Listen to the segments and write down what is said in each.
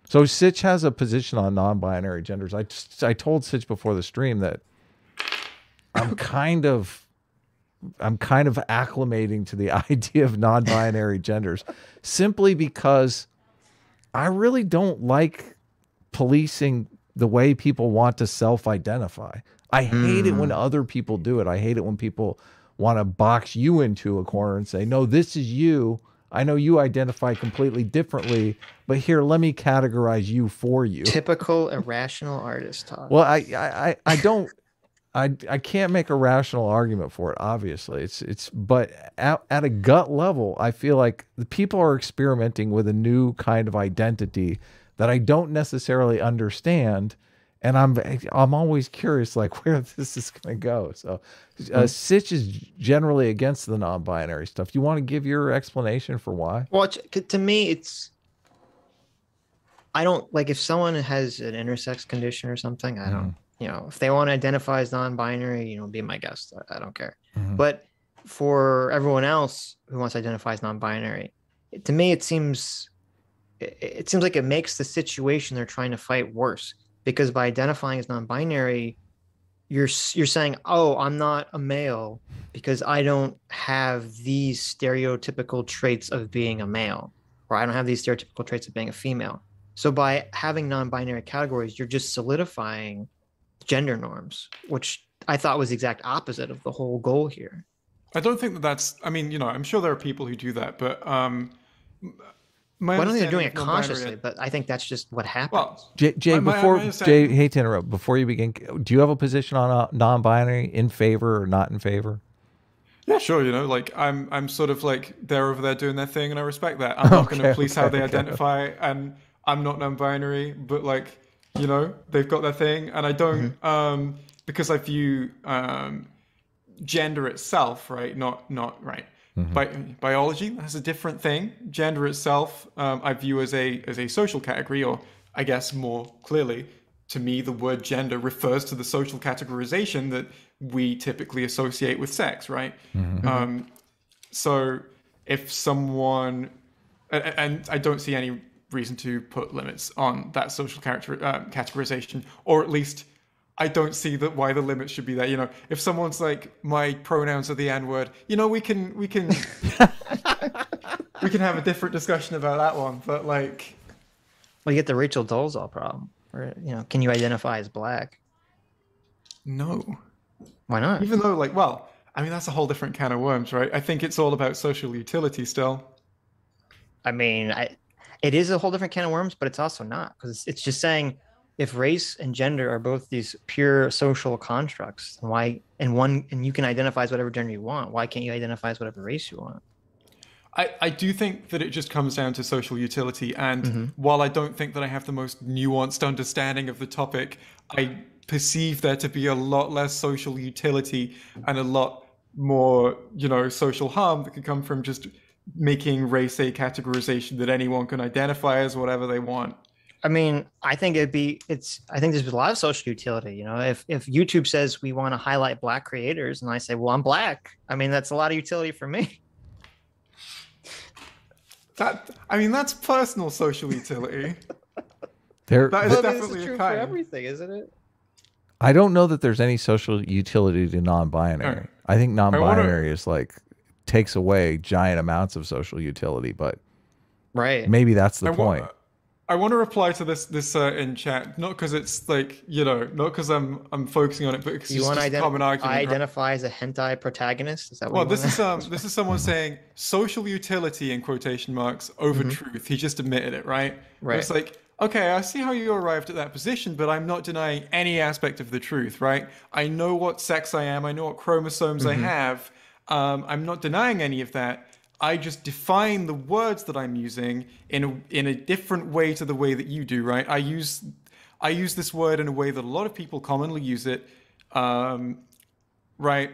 So Sitch has a position on non-binary genders. I told Sitch before the stream that I'm kind of acclimating to the idea of non-binary genders simply because I really don't like policing the way people want to self-identify. I hate it when other people do it. I hate it when people want to box you into a corner and say, no, this is you. I know you identify completely differently, but here, let me categorize you for you. Typical irrational artist talk. Well, I don't, I can't make a rational argument for it. Obviously, but at a gut level, I feel like the people are experimenting with a new kind of identity that I don't necessarily understand, and I'm always curious, like, where this is going to go. So, Sitch is generally against the non-binary stuff. Do you want to give your explanation for why? Well, to me, I don't like if someone has an intersex condition or something. I don't, if they want to identify as non-binary, be my guest. I don't care. But for everyone else who wants to identify as non-binary, to me, it seems like it makes the situation they're trying to fight worse, because by identifying as non-binary, you're saying, oh, I'm not a male because I don't have these stereotypical traits of being a male, or I don't have these stereotypical traits of being a female. So by having non-binary categories, you're just solidifying gender norms, which I thought was the exact opposite of the whole goal here. I don't think that's, I mean, I'm sure there are people who do that, but I don't think they're doing it consciously, but I think that's just what happens. Well, Jay, Jay, hate to interrupt. Before you begin, do you have a position on non-binary, in favor or not in favor? Yeah, sure. Like I'm sort of like they're over there doing their thing, and I respect that. I'm not going to police how they identify, and I'm not non-binary, but like they've got their thing, and I don't because I view gender itself, right? Not right. Biology, that's a different thing. Gender itself, I view as a social category, or I guess more clearly, to me, the word gender refers to the social categorization that we typically associate with sex, right? So if someone, and I don't see any reason to put limits on that social categorization, or at least I don't see why the limit should be there. If someone's like, my pronouns are the N-word, we can we can have a different discussion about that one. But like, well, you get the Rachel Dolezal problem, or can you identify as black? No. Why not? Even though, like, well, I mean, that's a whole different can of worms, right? I think it's all about social utility still. I mean, it is a whole different can of worms, but it's also not, because it's just saying, if race and gender are both these pure social constructs, and you can identify as whatever gender you want, why can't you identify as whatever race you want? I do think that it just comes down to social utility. And while I don't think that I have the most nuanced understanding of the topic, I perceive there to be a lot less social utility and a lot more, social harm that could come from just making race a categorization that anyone can identify as whatever they want. I mean, I think I think there's a lot of social utility. If YouTube says we want to highlight black creators, and I say, well, I'm black, I mean, that's a lot of utility for me. That's personal social utility. That is definitely true a for everything, isn't it? I don't know that there's any social utility to non-binary. Right. I think non-binary is like takes away giant amounts of social utility, but right, maybe that's the point. I want to reply to this in chat, not because it's like, not because I'm focusing on it, but because it's just a common argument. I identify as a hentai protagonist. Is that what this is someone saying social utility in quotation marks over truth. He just admitted it, right? Right. It's like, okay, I see how you arrived at that position, but I'm not denying any aspect of the truth, right? I know what sex I am. I know what chromosomes I have. I'm not denying any of that. I just define the words that I'm using in a different way to the way that you do, right? I use this word in a way that a lot of people commonly use it, right?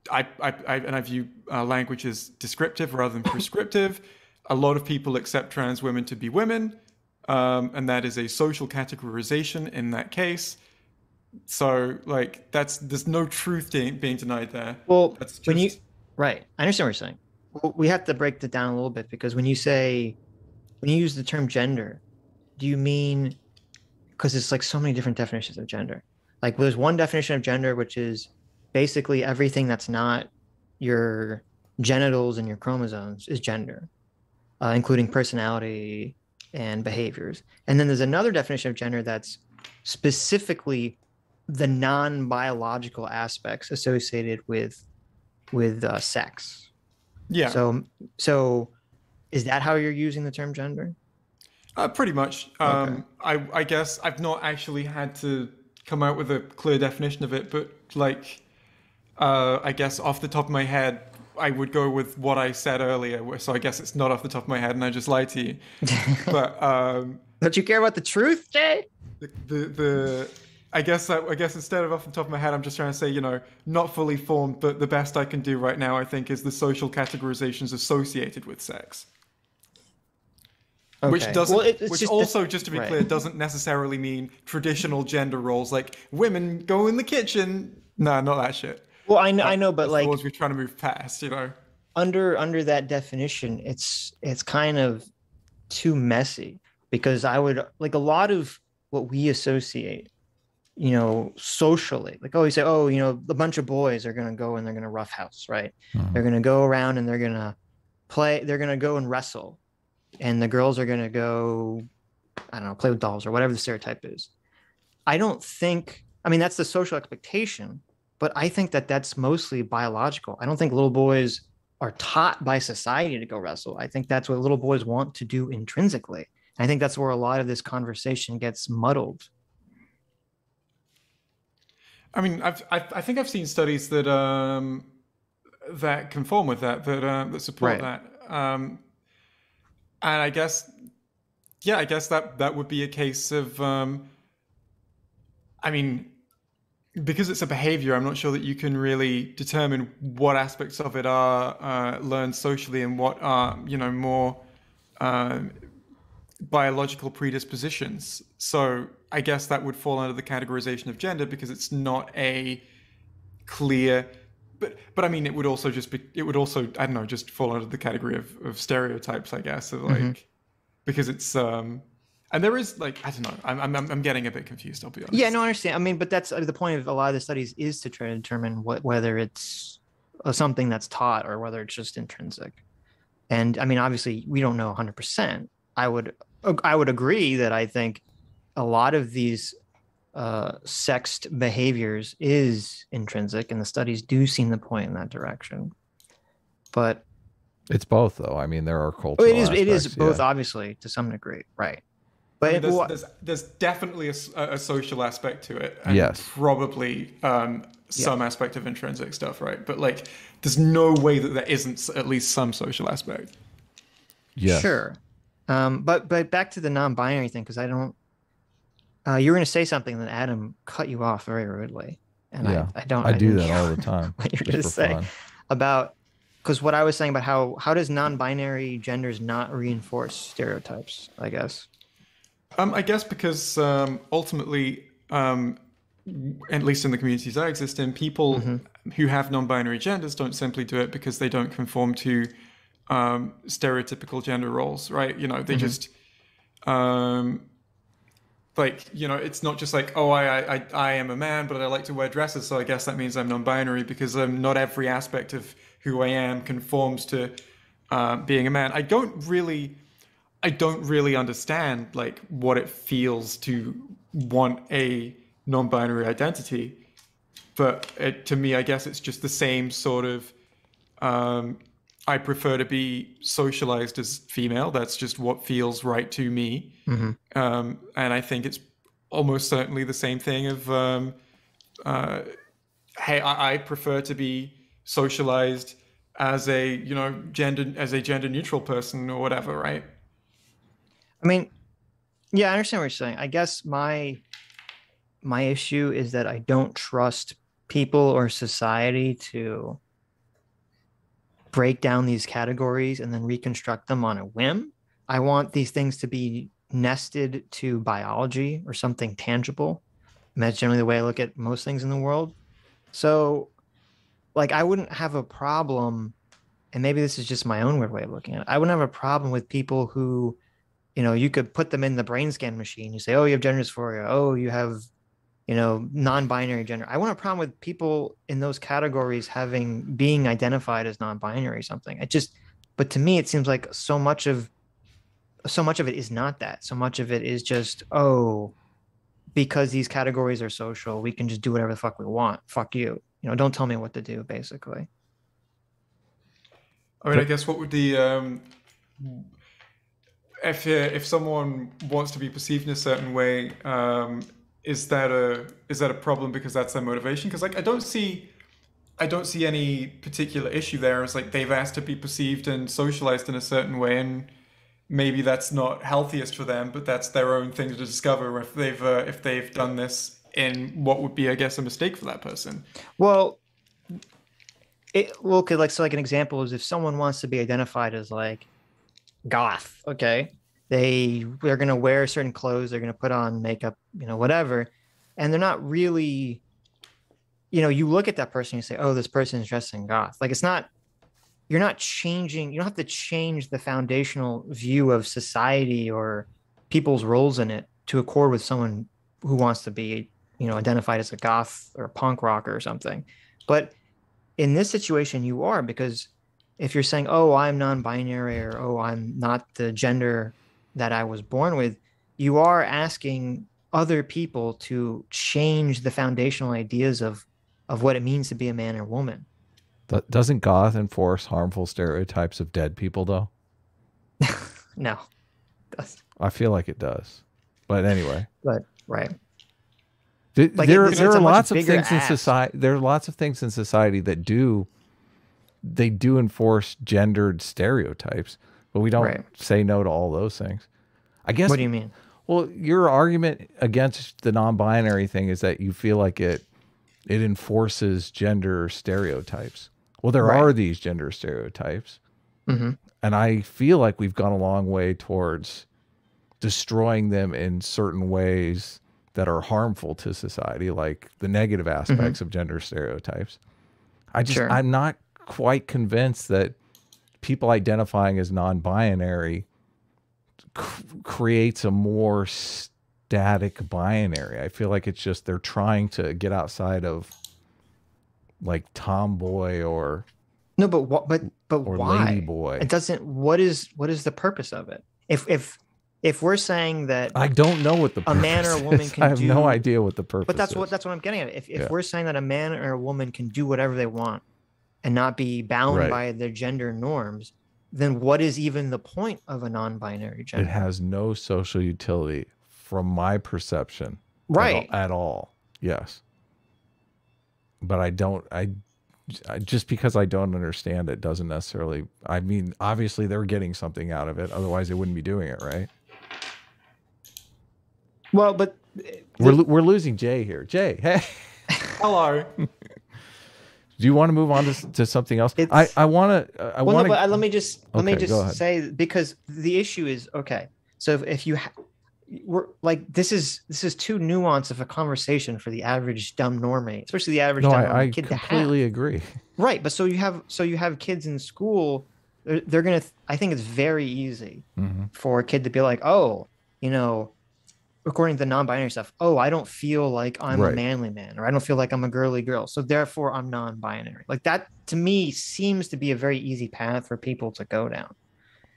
I view language as descriptive rather than prescriptive. A lot of people accept trans women to be women, and that is a social categorization in that case. So, like, there's no truth being denied there. Well, right, I understand what you're saying. We have to break that down a little bit, because when you use the term gender, do you mean, because it's like so many different definitions of gender. Like there's one definition of gender, which is basically everything that's not your genitals and your chromosomes is gender, including personality and behaviors. And then there's another definition of gender that's specifically the non-biological aspects associated with sex. Yeah. So is that how you're using the term gender? Pretty much. Okay. I guess I've not actually had to come out with a clear definition of it, but like, I guess off the top of my head, I would go with what I said earlier. So I guess it's not off the top of my head, and I just lied to you. But don't you care about the truth, Jay? I guess instead of off the top of my head, I'm just trying to say, not fully formed, but the best I can do right now, I think, is the social categorizations associated with sex. Okay. Which doesn't, just to be clear, doesn't necessarily mean traditional gender roles like women go in the kitchen. No, not that shit. Well, I know, but like, we're trying to move past, Under that definition, it's kind of too messy, because I would like a lot of what we associate, socially, like, you say, a bunch of boys are going to go and they're going to roughhouse, right? Mm-hmm. They're going to go around and they're going to play, they're going to go and wrestle. And the girls are going to go, I don't know, play with dolls or whatever the stereotype is. I mean, that's the social expectation, but I think that that's mostly biological. I don't think little boys are taught by society to go wrestle. I think that's what little boys want to do intrinsically. And I think that's where a lot of this conversation gets muddled. I mean, I think I've seen studies that that conform with that support that. And I guess that would be a case of, I mean, because it's a behavior, I'm not sure that you can really determine what aspects of it are learned socially and what are, more biological predispositions. So I guess that would fall under the categorization of gender, because it's not a clear. But I mean, it would also, I don't know, just fall under the category of stereotypes, I guess, of like, because it's, and there is like, I don't know, I'm getting a bit confused, I'll be honest. Yeah, no, I understand. I mean, but that's the point of a lot of the studies, is to try to determine whether it's something that's taught or whether it's just intrinsic. And I mean, obviously we don't know 100%. I would agree that I think a lot of these sexed behaviors is intrinsic, and the studies do seem to point in that direction. But it's both, though. I mean, there are cultural aspects. It is both, obviously, to some degree, right? But I mean, there's definitely a social aspect to it, and probably some aspect of intrinsic stuff, right? But like, there's no way that there isn't at least some social aspect. Yeah, sure. But back to the non-binary thing, because I don't. You were going to say something that Adam cut you off very rudely, and I do that all the time. What you're going to say fun. About, because what I was saying about how does non-binary genders not reinforce stereotypes? I guess. I guess because ultimately, at least in the communities I exist in, people who have non-binary genders don't simply do it because they don't conform to stereotypical gender roles, right? They just. It's not just like, I am a man, but I like to wear dresses, so I guess that means I'm non-binary, because not every aspect of who I am conforms to being a man. I don't really understand like what it feels to want a non-binary identity, but to me, I guess it's just the same sort of. I prefer to be socialized as female. That's just what feels right to me. And I think it's almost certainly the same thing of, hey, I prefer to be socialized as a, gender neutral person or whatever, right? I mean, yeah, I understand what you're saying. I guess my issue is that I don't trust people or society to break down these categories and then reconstruct them on a whim. I want these things to be nested to biology or something tangible. And that's generally the way I look at most things in the world. So, like, I wouldn't have a problem, and maybe this is just my own weird way of looking at it. I wouldn't have a problem with people who you could put them in the brain scan machine. You say, oh, you have gender dysphoria. Oh, you have, non-binary gender. I want a problem with people in those categories being identified as non-binary or something. But to me, it seems like so much of it is not that. So much of it is just, oh, because these categories are social, we can just do whatever the fuck we want. Fuck you. Don't tell me what to do, basically. I mean, I guess what would the if someone wants to be perceived in a certain way, is that a problem because that's their motivation? Because like I don't see any particular issue there. It's like they've asked to be perceived and socialized in a certain way, and maybe that's not healthiest for them, but that's their own thing to discover if they've done this in what would be, I guess, a mistake for that person. Well, like an example is if someone wants to be identified as like goth, okay, they're gonna wear certain clothes, they're gonna put on makeup, whatever, and they're not really, you look at that person, you say, oh, this person is dressing goth. Like you're not changing. You don't have to change the foundational view of society or people's roles in it to accord with someone who wants to be, identified as a goth or a punk rocker or something. But in this situation, you are, because if you're saying, oh, I'm non-binary, or, oh, I'm not the gender that I was born with, you are asking other people to change the foundational ideas of what it means to be a man or woman. Doesn't goth enforce harmful stereotypes of dead people, though? No. I feel like it does. But anyway. But, right. There are lots of things in society. There are lots of things in society that do enforce gendered stereotypes, but we don't say no to all those things. I guess. What do you mean? Well, your argument against the non-binary thing is that you feel like it enforces gender stereotypes. Well, there are these gender stereotypes, and I feel like we've gone a long way towards destroying them in certain ways that are harmful to society, like the negative aspects of gender stereotypes. I'm not quite convinced that people identifying as non-binary creates a more static binary. I feel like it's just they're trying to get outside of like tomboy or but why? Ladyboy. It doesn't. What is the purpose of it? If we're saying that I don't know what the purpose a man or a woman is. can I have no idea what the purpose. But that's what I'm getting at. If we're saying that a man or a woman can do whatever they want and not be bound by their gender norms, then what is even the point of a non-binary gender? It has no social utility from my perception. At all. Yes. But I just because I don't understand it doesn't necessarily, I mean, obviously they're getting something out of it. Otherwise they wouldn't be doing it, right? Well, but we're losing Jay here. Jay, hey. Hello. Do you want to move on to something else? I want to. Let me just say, because the issue is, okay, so if you we're like, this is too nuanced of a conversation for the average dumb normie, especially the average dumb normie kid to have. I completely agree. Right, but so you have kids in school. They're gonna. I think it's very easy for a kid to be like, oh, according to the non-binary stuff, oh, I don't feel like I'm a manly man, or I don't feel like I'm a girly girl, so therefore I'm non-binary. Like that, to me, seems to be a very easy path for people to go down.